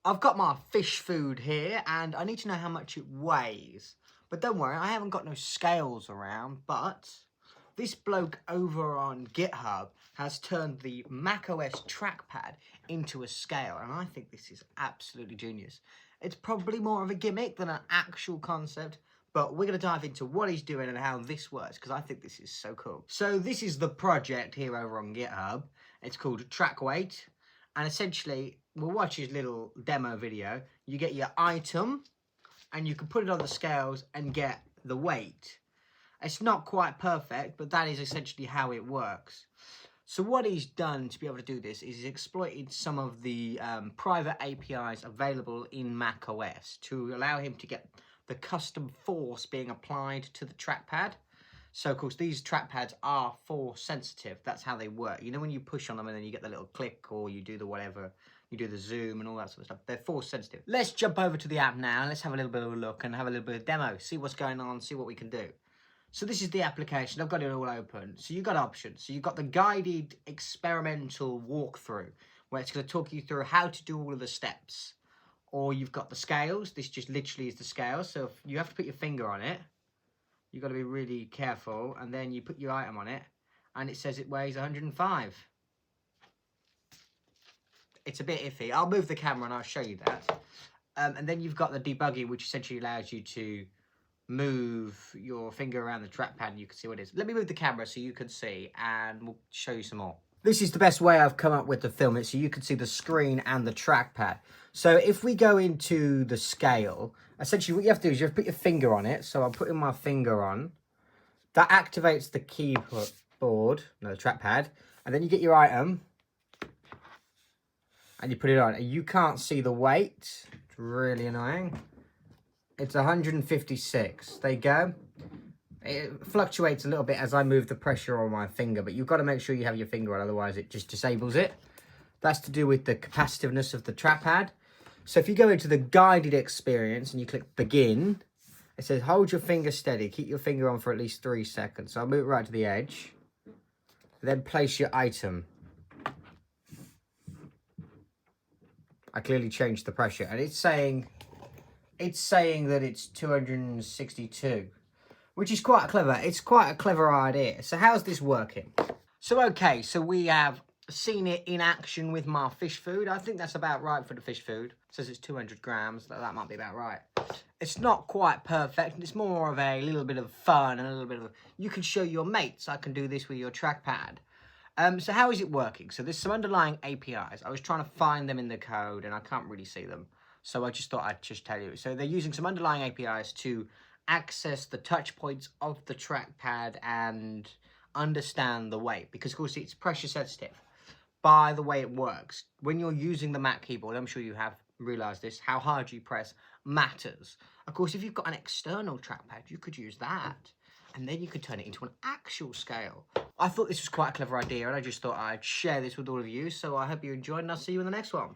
I've got my fish food here and I need to know how much it weighs. But don't worry, I haven't got no scales around, but this bloke over on GitHub has turned the macOS Trackpad into a scale, and I think this is absolutely genius. It's probably more of a gimmick than an actual concept, but we're going to dive into what he's doing and how this works, because I think this is so cool. So this is the project here over on GitHub. It's called Track Weight, and essentially, we'll watch his little demo video. You get your item, and you can put it on the scales and get the weight. It's not quite perfect, but that is essentially how it works. So what he's done to be able to do this is he's exploited some of the private APIs available in macOS to allow him to get the custom force being applied to the trackpad. So, of course, these trackpads are force sensitive. That's how they work. You know when you push on them and then you get the little click, or you do the whatever, you do the zoom and all that sort of stuff. They're force sensitive. Let's jump over to the app now. Let's have a little bit of a look and have a little bit of demo. See what's going on, see what we can do. So this is the application. I've got it all open. So you've got options. So you've got the guided experimental walkthrough, where it's going to talk you through how to do all of the steps. Or you've got the scales. This just literally is the scales. So if you have to put your finger on it. You've got to be really careful, and then you put your item on it, and it says it weighs 105. It's a bit iffy. I'll move the camera and I'll show you that. And then you've got the debugging, which essentially allows you to move your finger around the trackpad and you can see what it is. Let me move the camera so you can see, and we'll show you some more. This is the best way I've come up with to film it, so you can see the screen and the trackpad. So if we go into the scale, essentially what you have to do is you have to put your finger on it. So I'm putting my finger on. That activates the keyboard, no, the trackpad. And then you get your item. And you put it on. And you can't see the weight. It's really annoying. It's 156. There you go. It fluctuates a little bit as I move the pressure on my finger, but you've got to make sure you have your finger on, otherwise it just disables it. That's to do with the capacitiveness of the trackpad. So if you go into the guided experience and you click begin, it says hold your finger steady, keep your finger on for at least 3 seconds. So I'll move it right to the edge, then place your item. I clearly changed the pressure, and it's saying that it's 262. Which is quite clever. It's quite a clever idea. So how's this working? So okay, so we have seen it in action with my fish food. I think that's about right for the fish food. It says it's 200 grams. That might be about right. It's not quite perfect. It's more of a little bit of fun and a little bit of... You can show your mates. I can do this with your trackpad. So how is it working? So there's some underlying APIs. I was trying to find them in the code and I can't really see them. So I just thought I'd just tell you. So they're using some underlying APIs to access the touch points of the trackpad and understand the weight, because of course it's pressure sensitive by the way it works. When you're using the Mac keyboard, I'm sure you have realized this, how hard you press matters. Of course, if you've got an external trackpad, you could use that and then you could turn it into an actual scale. I thought this was quite a clever idea, and I just thought I'd share this with all of you. So I hope you enjoyed, and I'll see you in the next one.